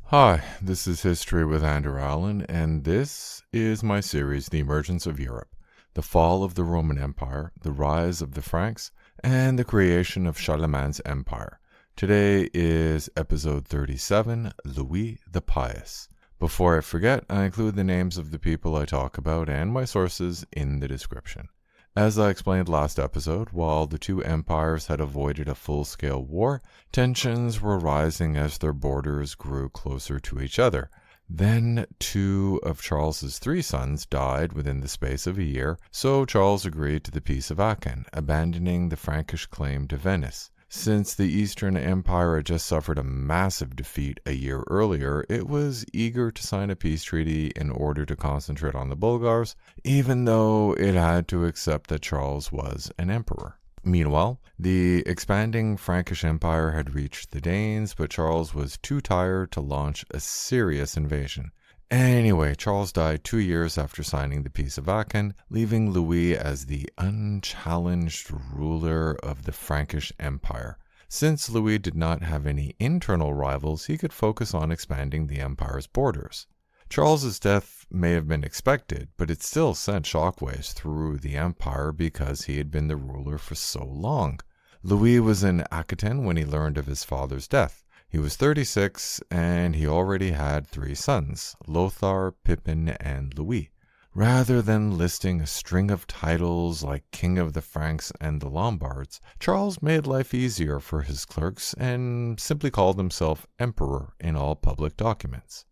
Hi, this is History with Andrew Allen, and this is my series, The Emergence of Europe, the Fall of the Roman Empire, the Rise of the Franks, and the Creation of Charlemagne's Empire. Today is episode 37, Louis the Pious. Before I forget, I include the names of the people I talk about and my sources in the description. As I explained last episode, while the two empires had avoided a full-scale war, tensions were rising as their borders grew closer to each other. Then two of Charles's three sons died within the space of a year, so Charles agreed to the Peace of Aquitaine, abandoning the Frankish claim to Venice. Since the Eastern Empire had just suffered a massive defeat a year earlier, it was eager to sign a peace treaty in order to concentrate on the Bulgars, even though it had to accept that Charles was an emperor. Meanwhile, the expanding Frankish Empire had reached the Danes, but Charles was too tired to launch a serious invasion. Anyway, Charles died 2 years after signing the Peace of Aquitaine, leaving Louis as the unchallenged ruler of the Frankish Empire. Since Louis did not have any internal rivals, he could focus on expanding the empire's borders. Charles's death may have been expected, but it still sent shockwaves through the empire because he had been the ruler for so long. Louis was in Aquitaine when he learned of his father's death. He was 36, and he already had 3 sons, Lothar, Pippin, and Louis. Rather than listing a string of titles like King of the Franks and the Lombards, Charles made life easier for his clerks and simply called himself Emperor in all public documents.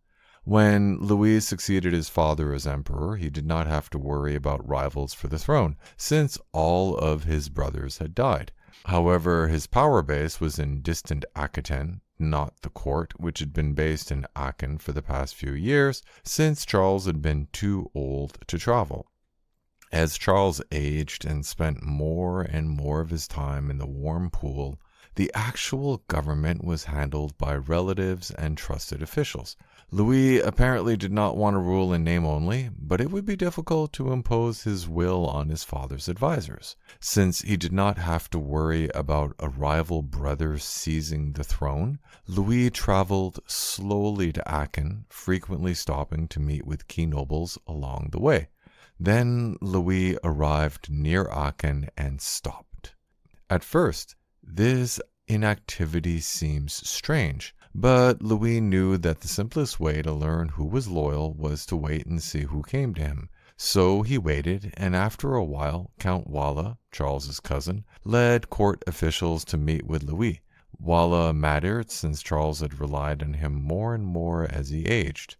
When Louis succeeded his father as emperor, he did not have to worry about rivals for the throne, since all of his brothers had died. However, his power base was in distant Aquitaine, not the court, which had been based in Aachen for the past few years, since Charles had been too old to travel. As Charles aged and spent more and more of his time in the warm pool, the actual government was handled by relatives and trusted officials. Louis apparently did not want to rule in name only, but it would be difficult to impose his will on his father's advisors. Since he did not have to worry about a rival brother seizing the throne, Louis traveled slowly to Aachen, frequently stopping to meet with key nobles along the way. Then Louis arrived near Aachen and stopped. At first, this inactivity seems strange, but Louis knew that the simplest way to learn who was loyal was to wait and see who came to him. So he waited, and after a while, Count Wala, Charles's cousin, led court officials to meet with Louis. Wala mattered since Charles had relied on him more and more as he aged.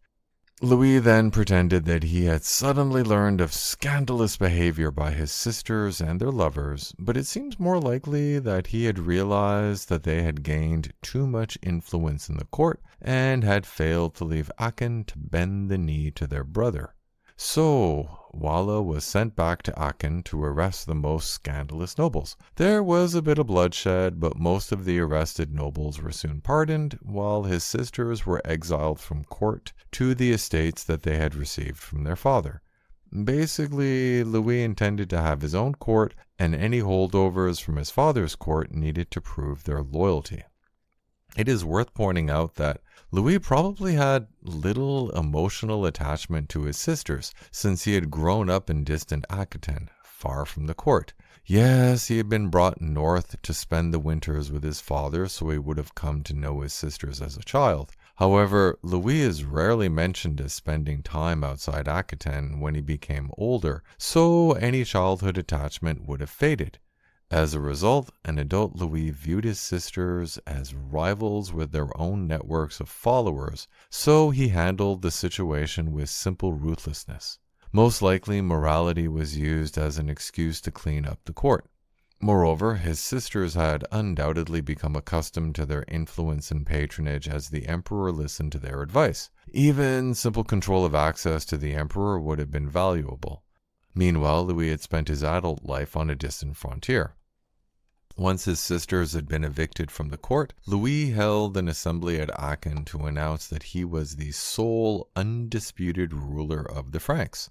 Louis then pretended that he had suddenly learned of scandalous behavior by his sisters and their lovers, but it seems more likely that he had realized that they had gained too much influence in the court and had failed to leave Aachen to bend the knee to their brother. So, Wala was sent back to Aachen to arrest the most scandalous nobles. There was a bit of bloodshed, but most of the arrested nobles were soon pardoned, while his sisters were exiled from court to the estates that they had received from their father. Basically, Louis intended to have his own court, and any holdovers from his father's court needed to prove their loyalty. It is worth pointing out that Louis probably had little emotional attachment to his sisters, since he had grown up in distant Aquitaine, far from the court. Yes, he had been brought north to spend the winters with his father, so he would have come to know his sisters as a child. However, Louis is rarely mentioned as spending time outside Aquitaine when he became older, so any childhood attachment would have faded. As a result, an adult Louis viewed his sisters as rivals with their own networks of followers, so he handled the situation with simple ruthlessness. Most likely, morality was used as an excuse to clean up the court. Moreover, his sisters had undoubtedly become accustomed to their influence and patronage as the emperor listened to their advice. Even simple control of access to the emperor would have been valuable. Meanwhile, Louis had spent his adult life on a distant frontier. Once his sisters had been evicted from the court, Louis held an assembly at Aachen to announce that he was the sole undisputed ruler of the Franks.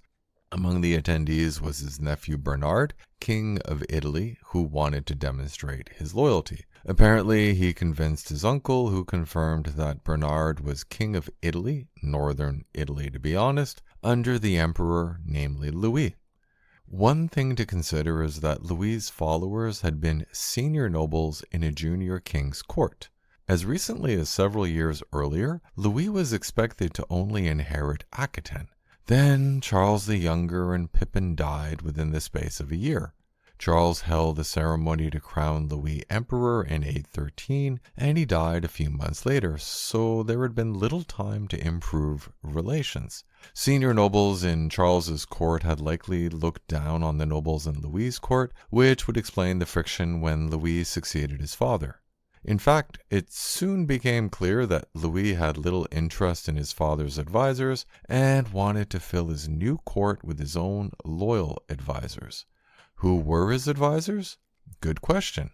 Among the attendees was his nephew Bernard, King of Italy, who wanted to demonstrate his loyalty. Apparently, he convinced his uncle, who confirmed that Bernard was king of Italy, northern Italy to be honest, under the emperor, namely Louis. One thing to consider is that Louis's followers had been senior nobles in a junior king's court. As recently as several years earlier, Louis was expected to only inherit Aquitaine. Then Charles the Younger and Pippin died within the space of a year. Charles held a ceremony to crown Louis emperor in 813, and he died a few months later, so there had been little time to improve relations. Senior nobles in Charles's court had likely looked down on the nobles in Louis's court, which would explain the friction when Louis succeeded his father. In fact, it soon became clear that Louis had little interest in his father's advisors and wanted to fill his new court with his own loyal advisors. Who were his advisors? Good question.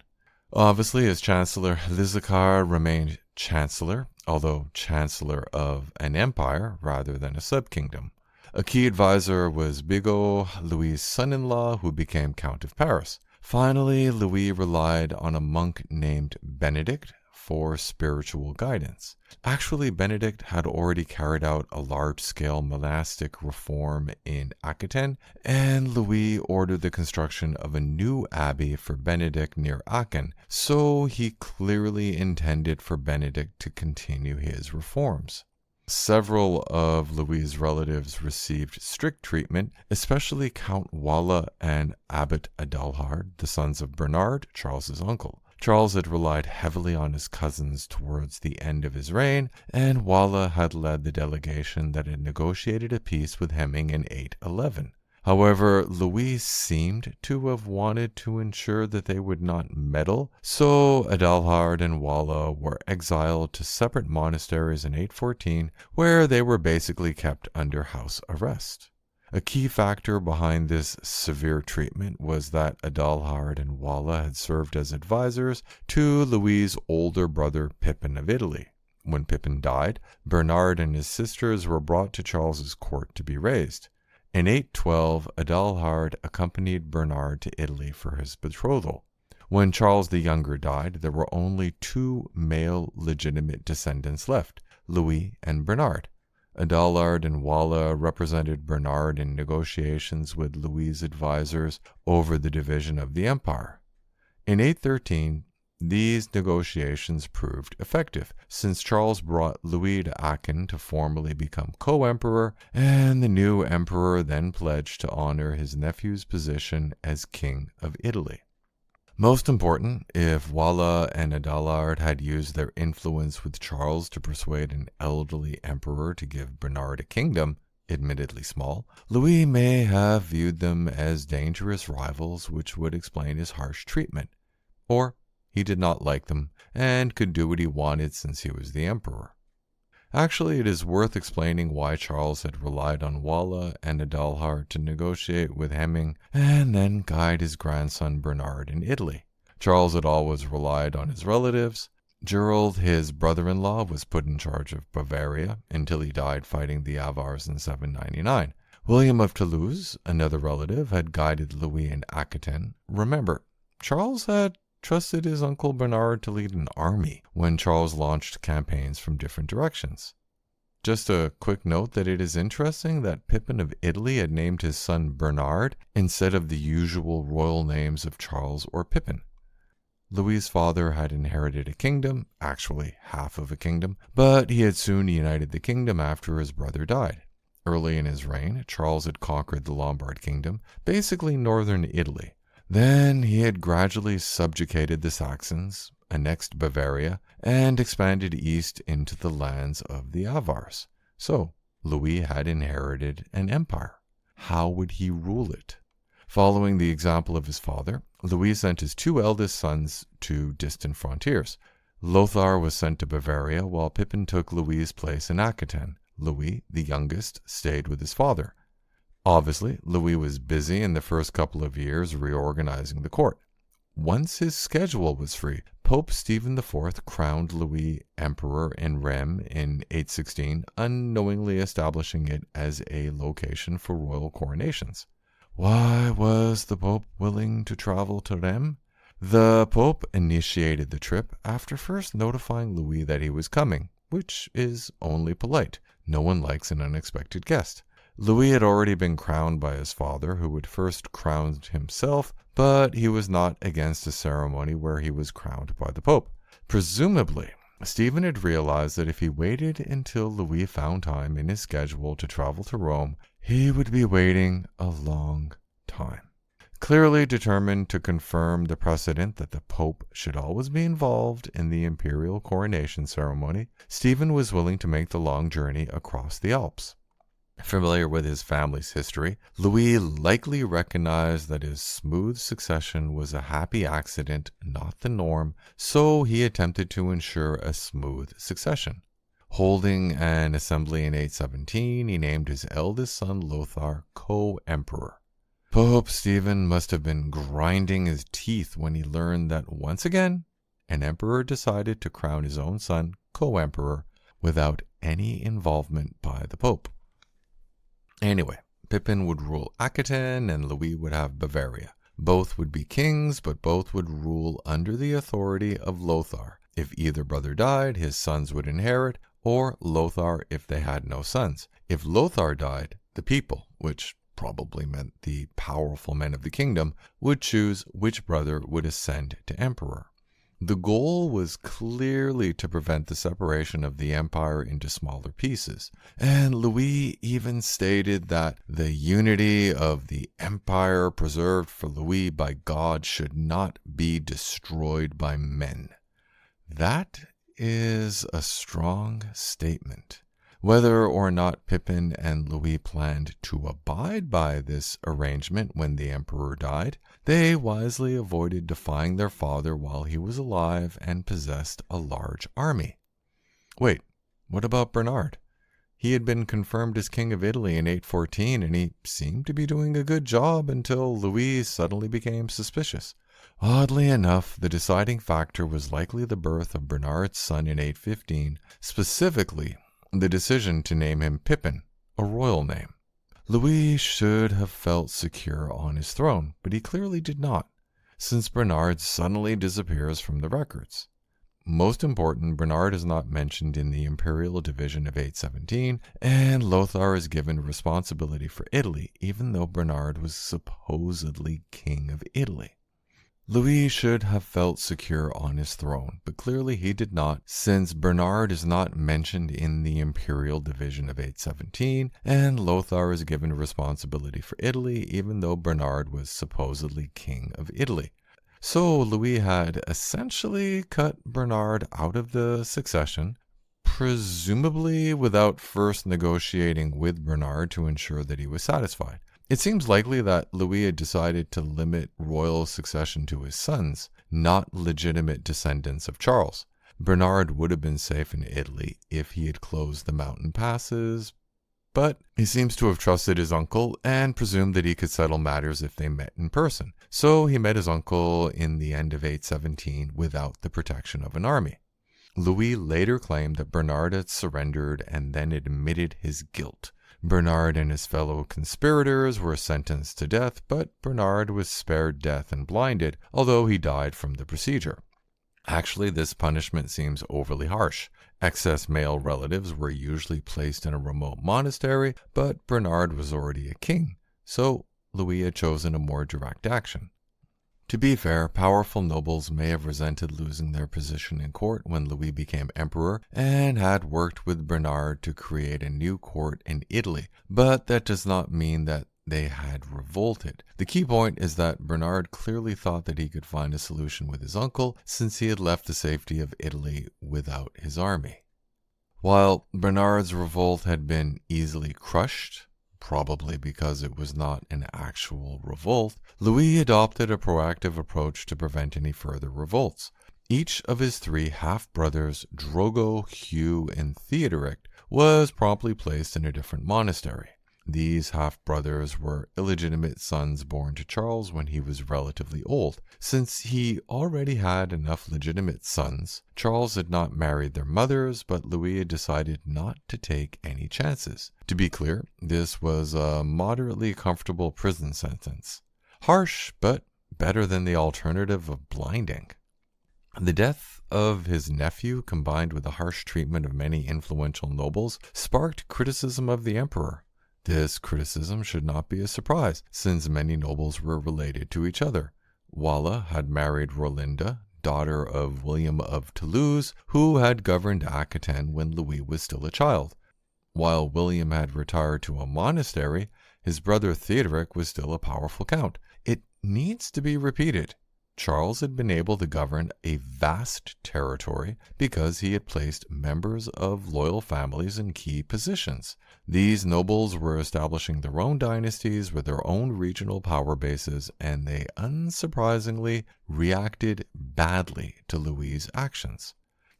Obviously, as Chancellor, Lothar remained Chancellor, although Chancellor of an empire rather than a subkingdom. A key advisor was Bigot, Louis's son-in-law, who became Count of Paris. Finally, Louis relied on a monk named Benedict for spiritual guidance. Actually, Benedict had already carried out a large-scale monastic reform in Aquitaine, and Louis ordered the construction of a new abbey for Benedict near Aachen, so he clearly intended for Benedict to continue his reforms. Several of Louis's relatives received strict treatment, especially Count Wala and Abbot Adalhard, the sons of Bernard, Charles's uncle. Charles had relied heavily on his cousins towards the end of his reign, and Wala had led the delegation that had negotiated a peace with Hemming in 811. However, Louis seemed to have wanted to ensure that they would not meddle, so Adalhard and Wala were exiled to separate monasteries in 814, where they were basically kept under house arrest. A key factor behind this severe treatment was that Adalhard and Wala had served as advisors to Louis's older brother Pippin of Italy. When Pippin died, Bernard and his sisters were brought to Charles's court to be raised. In 812, Adalhard accompanied Bernard to Italy for his betrothal. When Charles the Younger died, there were only two male legitimate descendants left, Louis and Bernard. Adalhard and Wala represented Bernard in negotiations with Louis's advisors over the division of the empire. In 813, these negotiations proved effective, since Charles brought Louis to Aachen to formally become co-emperor, and the new emperor then pledged to honor his nephew's position as king of Italy. Most important, if Wala and Adalhard had used their influence with Charles to persuade an elderly emperor to give Bernard a kingdom, admittedly small, Louis may have viewed them as dangerous rivals, which would explain his harsh treatment. Or he did not like them and could do what he wanted since he was the emperor. Actually, it is worth explaining why Charles had relied on Wala and Adalhard to negotiate with Hemming and then guide his grandson Bernard in Italy. Charles had always relied on his relatives. Gerald, his brother-in-law, was put in charge of Bavaria until he died fighting the Avars in 799. William of Toulouse, another relative, had guided Louis in Aquitaine. Remember, Charles had trusted his uncle Bernard to lead an army when Charles launched campaigns from different directions. Just a quick note that it is interesting that Pippin of Italy had named his son Bernard instead of the usual royal names of Charles or Pippin. Louis's father had inherited a kingdom, actually half of a kingdom, but he had soon united the kingdom after his brother died. Early in his reign, Charles had conquered the Lombard kingdom, basically northern Italy. Then he had gradually subjugated the Saxons, annexed Bavaria, and expanded east into the lands of the Avars. So, Louis had inherited an empire. How would he rule it? Following the example of his father, Louis sent his two eldest sons to distant frontiers. Lothar was sent to Bavaria, while Pippin took Louis's place in Aquitaine. Louis, the youngest, stayed with his father. Obviously, Louis was busy in the first couple of years reorganizing the court. Once his schedule was free, Pope Stephen IV crowned Louis emperor in Rheims in 816, unknowingly establishing it as a location for royal coronations. Why was the Pope willing to travel to Rheims? The Pope initiated the trip after first notifying Louis that he was coming, which is only polite. No one likes an unexpected guest. Louis had already been crowned by his father, who had first crowned himself, but he was not against a ceremony where he was crowned by the Pope. Presumably, Stephen had realized that if he waited until Louis found time in his schedule to travel to Rome, he would be waiting a long time. Clearly determined to confirm the precedent that the Pope should always be involved in the imperial coronation ceremony, Stephen was willing to make the long journey across the Alps. Familiar with his family's history, Louis likely recognized that his smooth succession was a happy accident, not the norm, so he attempted to ensure a smooth succession. Holding an assembly in 817, he named his eldest son Lothar co-emperor. Pope Stephen must have been grinding his teeth when he learned that once again, an emperor decided to crown his own son co-emperor without any involvement by the Pope. Anyway, Pippin would rule Aquitaine and Louis would have Bavaria. Both would be kings, but both would rule under the authority of Lothar. If either brother died, his sons would inherit, or Lothar if they had no sons. If Lothar died, the people, which probably meant the powerful men of the kingdom, would choose which brother would ascend to emperor. The goal was clearly to prevent the separation of the empire into smaller pieces, and Louis even stated that the unity of the empire preserved for Louis by God should not be destroyed by men. That is a strong statement. Whether or not Pippin and Louis planned to abide by this arrangement when the emperor died, they wisely avoided defying their father while he was alive and possessed a large army. Wait, what about Bernard? He had been confirmed as king of Italy in 814, and he seemed to be doing a good job until Louis suddenly became suspicious. Oddly enough, the deciding factor was likely the birth of Bernard's son in 815, specifically the decision to name him Pippin, a royal name. Louis should have felt secure on his throne, but he clearly did not, since Bernard suddenly disappears from the records. Most important, Bernard is not mentioned in the imperial division of 817, and Lothar is given responsibility for Italy, even though Bernard was supposedly king of Italy. Louis should have felt secure on his throne, but clearly he did not, since Bernard is not mentioned in the imperial division of 817, and Lothar is given responsibility for Italy, even though Bernard was supposedly king of Italy. So Louis had essentially cut Bernard out of the succession, presumably without first negotiating with Bernard to ensure that he was satisfied. It seems likely that Louis had decided to limit royal succession to his sons, not legitimate descendants of Charles. Bernard would have been safe in Italy if he had closed the mountain passes, but he seems to have trusted his uncle and presumed that he could settle matters if they met in person. So he met his uncle in the end of 817 without the protection of an army. Louis later claimed that Bernard had surrendered and then admitted his guilt. Bernard and his fellow conspirators were sentenced to death, but Bernard was spared death and blinded, although he died from the procedure. Actually, this punishment seems overly harsh. Excess male relatives were usually placed in a remote monastery, but Bernard was already a king, so Louis had chosen a more direct action. To be fair, powerful nobles may have resented losing their position in court when Louis became emperor and had worked with Bernard to create a new court in Italy, but that does not mean that they had revolted. The key point is that Bernard clearly thought that he could find a solution with his uncle since he had left the safety of Italy without his army. While Bernard's revolt had been easily crushed, probably because it was not an actual revolt, Louis adopted a proactive approach to prevent any further revolts. Each of his three half-brothers, Drogo, Hugh, and Theodoric, was promptly placed in a different monastery. These half-brothers were illegitimate sons born to Charles when he was relatively old. Since he already had enough legitimate sons, Charles had not married their mothers, but Louis had decided not to take any chances. To be clear, this was a moderately comfortable prison sentence. Harsh, but better than the alternative of blinding. The death of his nephew, combined with the harsh treatment of many influential nobles, sparked criticism of the emperor. This criticism should not be a surprise, since many nobles were related to each other. Wala had married Rolinda, daughter of William of Toulouse, who had governed Aquitaine when Louis was still a child. While William had retired to a monastery, his brother Theodoric was still a powerful count. It needs to be repeated. Charles had been able to govern a vast territory because he had placed members of loyal families in key positions. These nobles were establishing their own dynasties with their own regional power bases, and they unsurprisingly reacted badly to Louis's actions.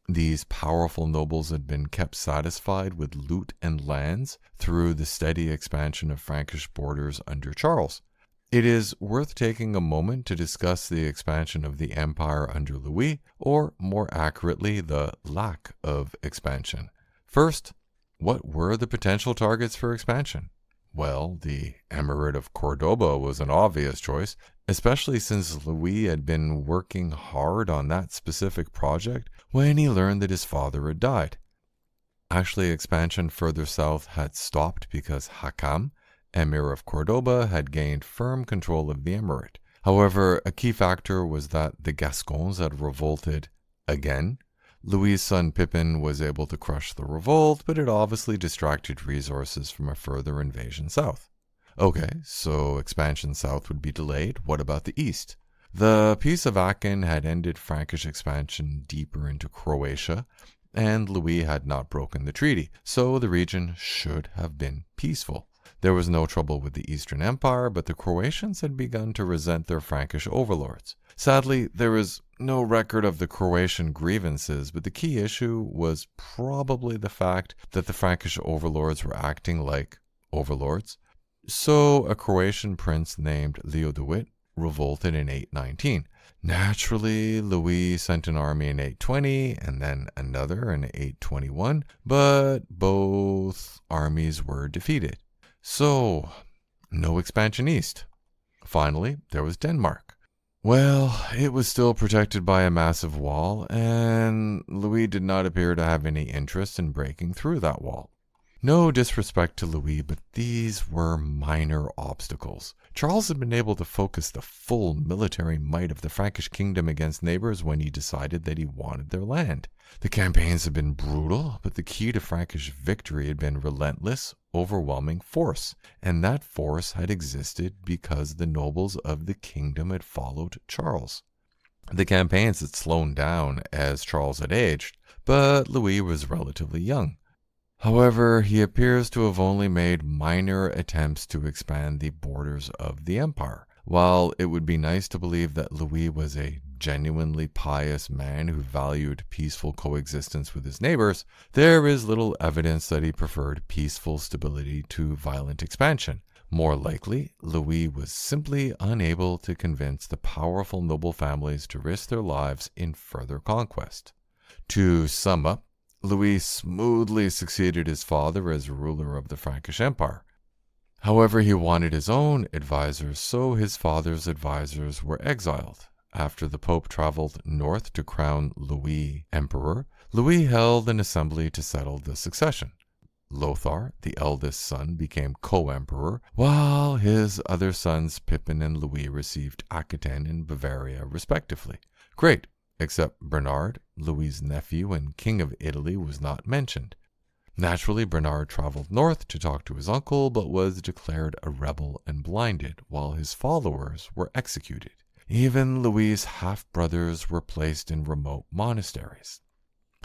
These powerful nobles had been kept satisfied with loot and lands through the steady expansion of Frankish borders under Charles. It is worth taking a moment to discuss the expansion of the empire under Louis, or more accurately, the lack of expansion. First, what were the potential targets for expansion? Well, the Emirate of Cordoba was an obvious choice, especially since Louis had been working hard on that specific project when he learned that his father had died. Actually, expansion further south had stopped because Hakam, Emir of Cordoba, had gained firm control of the emirate. However, a key factor was that the Gascons had revolted again. Louis's son Pippin was able to crush the revolt, but it obviously distracted resources from a further invasion south. Okay, so expansion south would be delayed. What about the east? The Peace of Aachen had ended Frankish expansion deeper into Croatia, and Louis had not broken the treaty, so the region should have been peaceful. There was no trouble with the Eastern Empire, but the Croatians had begun to resent their Frankish overlords. Sadly, there is no record of the Croatian grievances, but the key issue was probably the fact that the Frankish overlords were acting like overlords. So a Croatian prince named Theodowit revolted in 819. Naturally, Louis sent an army in 820 and then another in 821, but both armies were defeated. So, no expansion east. Finally, there was Denmark. Well, it was still protected by a massive wall, and Louis did not appear to have any interest in breaking through that wall. No disrespect to Louis, but these were minor obstacles. Charles had been able to focus the full military might of the Frankish kingdom against neighbors when he decided that he wanted their land. The campaigns had been brutal, but the key to Frankish victory had been relentless, overwhelming force, and that force had existed because the nobles of the kingdom had followed Charles. The campaigns had slowed down as Charles had aged, but Louis was relatively young. However, he appears to have only made minor attempts to expand the borders of the empire. While it would be nice to believe that Louis was a genuinely pious man who valued peaceful coexistence with his neighbors, there is little evidence that he preferred peaceful stability to violent expansion. More likely, Louis was simply unable to convince the powerful noble families to risk their lives in further conquest. To sum up, Louis smoothly succeeded his father as ruler of the Frankish Empire. However, he wanted his own advisors, so his father's advisors were exiled. After the Pope traveled north to crown Louis emperor, Louis held an assembly to settle the succession. Lothar, the eldest son, became co-emperor, while his other sons Pippin and Louis received Aquitaine and Bavaria respectively. Great! Except Bernard, Louis's nephew and king of Italy, was not mentioned. Naturally, Bernard traveled north to talk to his uncle, but was declared a rebel and blinded, while his followers were executed. Even Louis's half-brothers were placed in remote monasteries.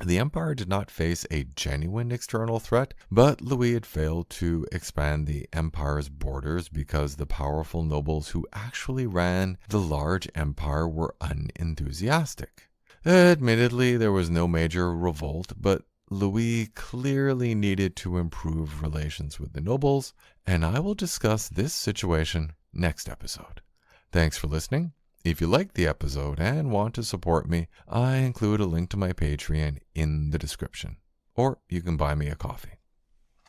The empire did not face a genuine external threat, but Louis had failed to expand the empire's borders because the powerful nobles who actually ran the large empire were unenthusiastic. Admittedly, there was no major revolt, but Louis clearly needed to improve relations with the nobles, and I will discuss this situation next episode. Thanks for listening. If you liked the episode and want to support me, I include a link to my Patreon in the description, or you can buy me a coffee.